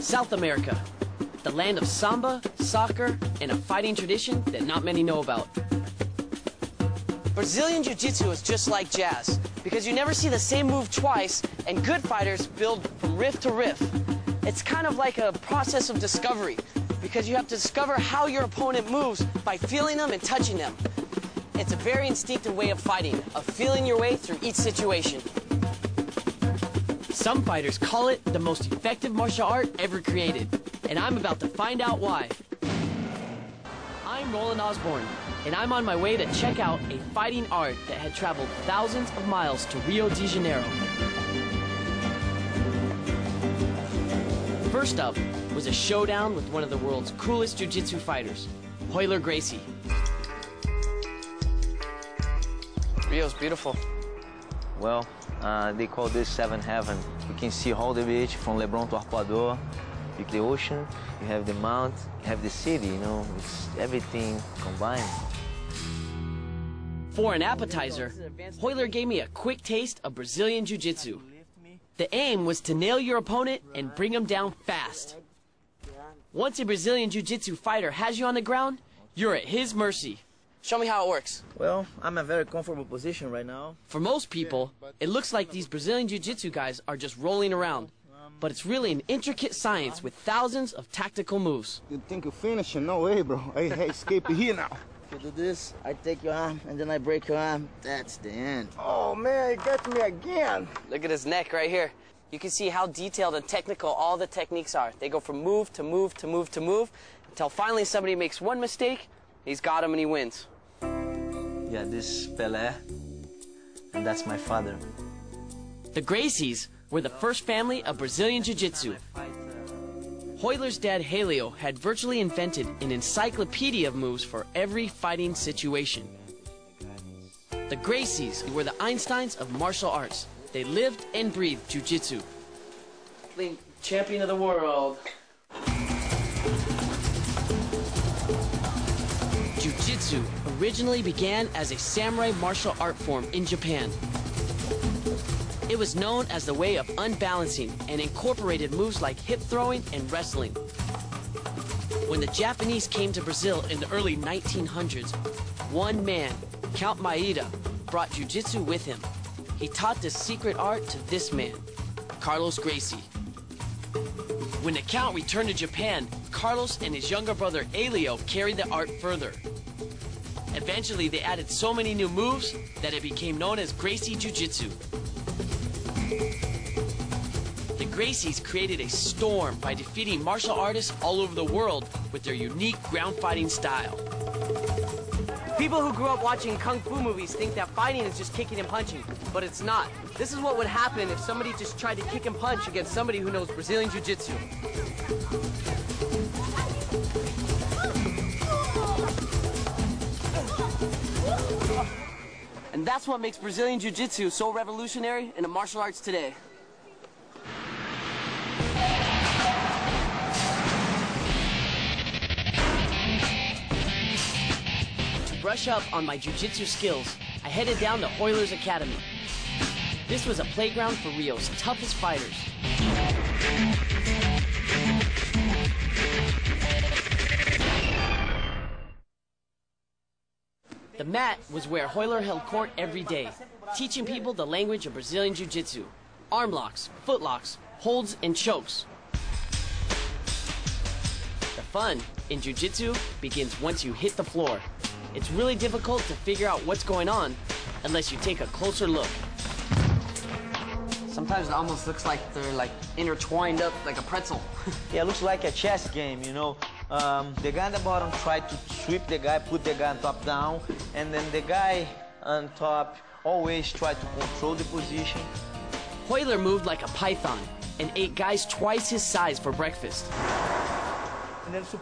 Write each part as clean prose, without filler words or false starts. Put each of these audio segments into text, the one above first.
South America, the land of samba, soccer, and a fighting tradition that not many know about. Brazilian Jiu-Jitsu is just like jazz, because you never see the same move twice, and good fighters build from riff to riff. It's kind of like a process of discovery, because you have to discover how your opponent moves by feeling them and touching them. It's a very instinctive way of fighting, of feeling your way through each situation. Some fighters call it the most effective martial art ever created, and I'm about to find out why. I'm Roland Osborne, and I'm on my way to check out a fighting art that had traveled thousands of miles to Rio de Janeiro. First up was a showdown with one of the world's coolest jiu-jitsu fighters, Royler Gracie. Rio's beautiful. Well, they call this Seven Heaven. You can see all the beach from Leblon to Arpoador. You have the ocean, you have the mount, you have the city, you know, it's everything combined. For an appetizer, Royler gave me a quick taste of Brazilian Jiu-Jitsu. The aim was to nail your opponent and bring him down fast. Once a Brazilian Jiu-Jitsu fighter has you on the ground, you're at his mercy. Show me how it works. Well, I'm in a very comfortable position right now. For most people, it looks like these Brazilian Jiu-Jitsu guys are just rolling around. But it's really an intricate science with thousands of tactical moves. You think you're finishing? No way, bro. Hey, escape here now. If you do this, I take your arm and then I break your arm. That's the end. Oh, man, you got me again. Look at his neck right here. You can see how detailed and technical all the techniques are. They go from move to move to move to move until finally somebody makes one mistake, he's got him and he wins. Yeah, this is Pelé, and that's my father. The Gracies were the first family of Brazilian Jiu-Jitsu. Royler's dad, Helio, had virtually invented an encyclopedia of moves for every fighting situation. The Gracies were the Einsteins of martial arts. They lived and breathed Jiu-Jitsu. Champion of the world. Jiu-Jitsu originally began as a samurai martial art form in Japan. It was known as the way of unbalancing and incorporated moves like hip throwing and wrestling. When the Japanese came to Brazil in the early 1900s, one man, Count Maeda, brought jiu-jitsu with him. He taught this secret art to this man, Carlos Gracie. When the Count returned to Japan, Carlos and his younger brother Helio carried the art further. Eventually, they added so many new moves that it became known as Gracie Jiu-Jitsu. The Gracies created a storm by defeating martial artists all over the world with their unique ground fighting style. People who grew up watching kung fu movies think that fighting is just kicking and punching, but it's not. This is what would happen if somebody just tried to kick and punch against somebody who knows Brazilian Jiu-Jitsu. And that's what makes Brazilian Jiu-Jitsu so revolutionary in the martial arts today. To brush up on my Jiu-Jitsu skills, I headed down to Royler's Academy. This was a playground for Rio's toughest fighters. The mat was where Royler held court every day, teaching people the language of Brazilian Jiu-Jitsu. Arm locks, foot locks, holds, and chokes. The fun in Jiu-Jitsu begins once you hit the floor. It's really difficult to figure out what's going on unless you take a closer look. Sometimes it almost looks like they're like intertwined up like a pretzel. Yeah, it looks like a chess game, you know. The guy on the bottom tried to sweep the guy, put the guy on top down, and then the guy on top always tried to control the position. Royler moved like a python and ate guys twice his size for breakfast.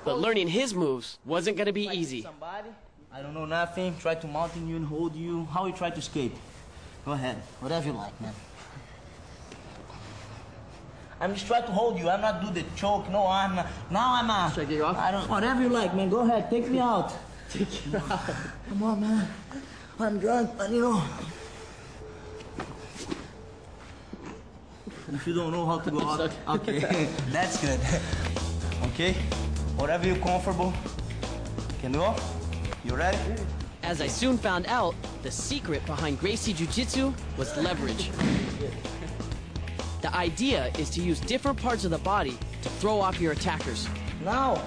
But learning his moves wasn't going to be easy. Somebody, I don't know nothing, try to mount you and hold you. How you try to escape? Go ahead, whatever you like, man. I'm just trying to hold you. I'm not do the choke. No, I'm not. Now I'm out. Should I get you off? I don't. Whatever you like, man. Go ahead. Take me out. Take you out. Come on, man. I'm drunk, but you know. If you don't know how to go out, okay, that's good. Okay, whatever you're comfortable, can go. You ready? As I soon found out, the secret behind Gracie Jiu Jitsu was leverage. The idea is to use different parts of the body to throw off your attackers. Now,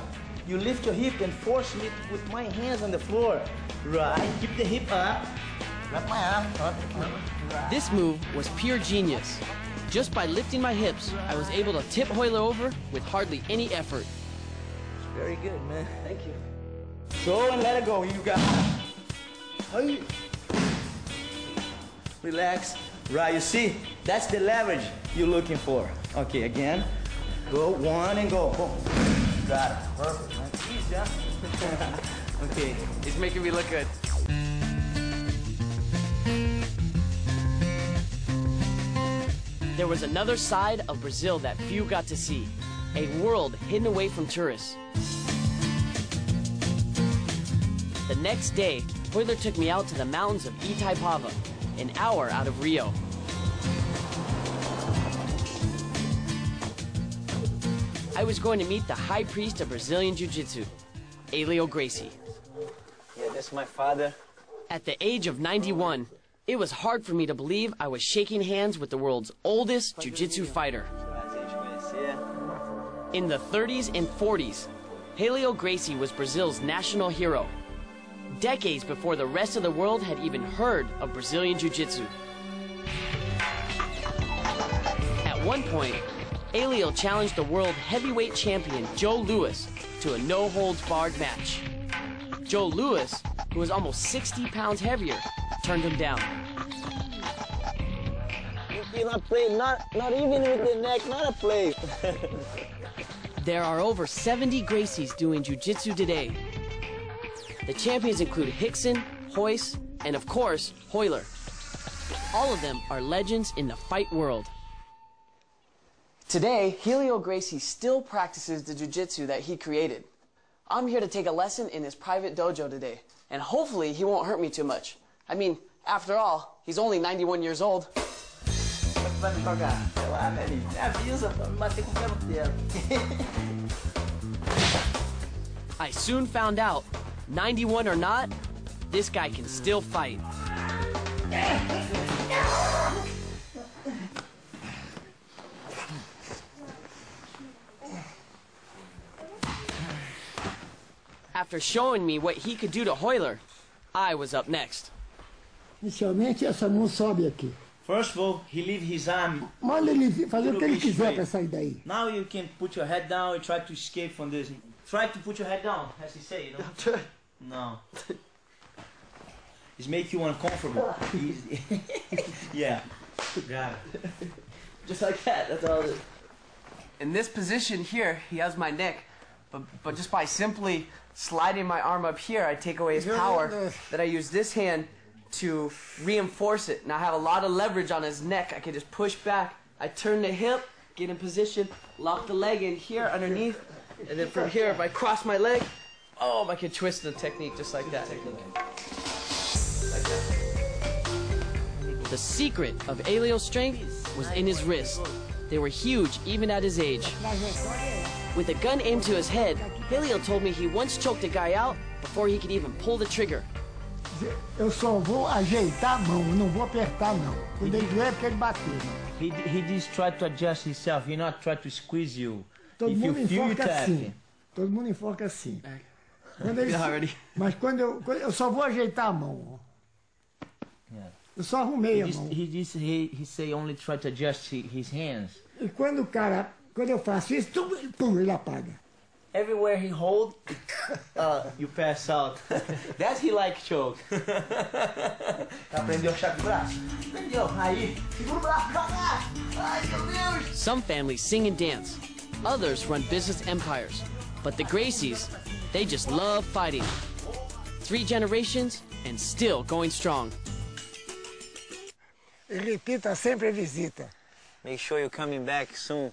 you lift your hip and force me with my hands on the floor. Right, keep the hip up. Wrap my arm up. Right. This move was pure genius. Just by lifting my hips, I was able to tip Hoyler over with hardly any effort. Very good, man. Thank you. Throw and let it go. You got it. Hey. Relax. Right, you see? That's the leverage you're looking for. Okay, again. Go, one and go. Boom. Got it. Perfect, man. Easy, huh? Okay. He's making me look good. There was another side of Brazil that few got to see. A world hidden away from tourists. The next day, Hoyler took me out to the mountains of Itaipava, an hour out of Rio. I was going to meet the high priest of Brazilian Jiu-Jitsu, Helio Gracie. Yeah, that's my father. At the age of 91, it was hard for me to believe I was shaking hands with the world's oldest Jiu-Jitsu fighter. In the 30s and 40s, Helio Gracie was Brazil's national hero, decades before the rest of the world had even heard of Brazilian Jiu-Jitsu. At one point, Helio challenged the world heavyweight champion Joe Louis to a no-holds-barred match. Joe Louis, who was almost 60 pounds heavier, turned him down. You cannot play, not even with the neck, not a play. There are over 70 Gracies doing Jiu-Jitsu today. The champions include Hickson, Hoyce, and of course, Hoyler. All of them are legends in the fight world. Today, Helio Gracie still practices the Jiu-Jitsu that he created. I'm here to take a lesson in his private dojo today, and hopefully he won't hurt me too much. I mean, after all, he's only 91 years old. I soon found out, 91 or not, this guy can still fight. After showing me what he could do to Hoyler, I was up next. Inicialmente, essa mão sobe aqui. First of all, he leave his arm. Manda ele fazer o que ele quiser para sair daí. Now you can put your head down and try to escape from this. Try to put your head down, as he say, you know? No. It's make you uncomfortable. Easy. Yeah. Got it. Just like that, that's all it is. In this position here, he has my neck, but just by simply sliding my arm up here, I take away his power. That I use this hand to reinforce it. Now I have a lot of leverage on his neck. I can just push back. I turn the hip, get in position, lock the leg in here underneath, and then from here, if I cross my leg, oh, I can twist the technique just like that. The secret of Helio's strength was in his wrists. They were huge even at his age. With a gun aimed to his head, Helio told me he once choked a guy out before he could even pull the trigger. Eu só vou ajeitar a mão, eu não vou apertar não. Quando ele doer é porque ele bateu. He just tried to adjust himself. He not try to squeeze you. Todo If mundo you feel enfoca tap. assim. Todo mundo enfoca assim. Quando ele, mas quando eu só vou ajeitar a mão. Yeah. Eu só arrumei a mão. He say only try to adjust his hands. E quando eu faço isso, pum, ele apaga. Everywhere he hold, you pass out. That's he like choke. Aprendeu a chave do braço? Aprendeu. Aí, segura o braço pra cá. Ai, meu Deus. Some families sing and dance. Others run business empires. But the Gracies, they just love fighting. 3 generations and still going strong. E repita sempre a visita. Make sure you're coming back soon.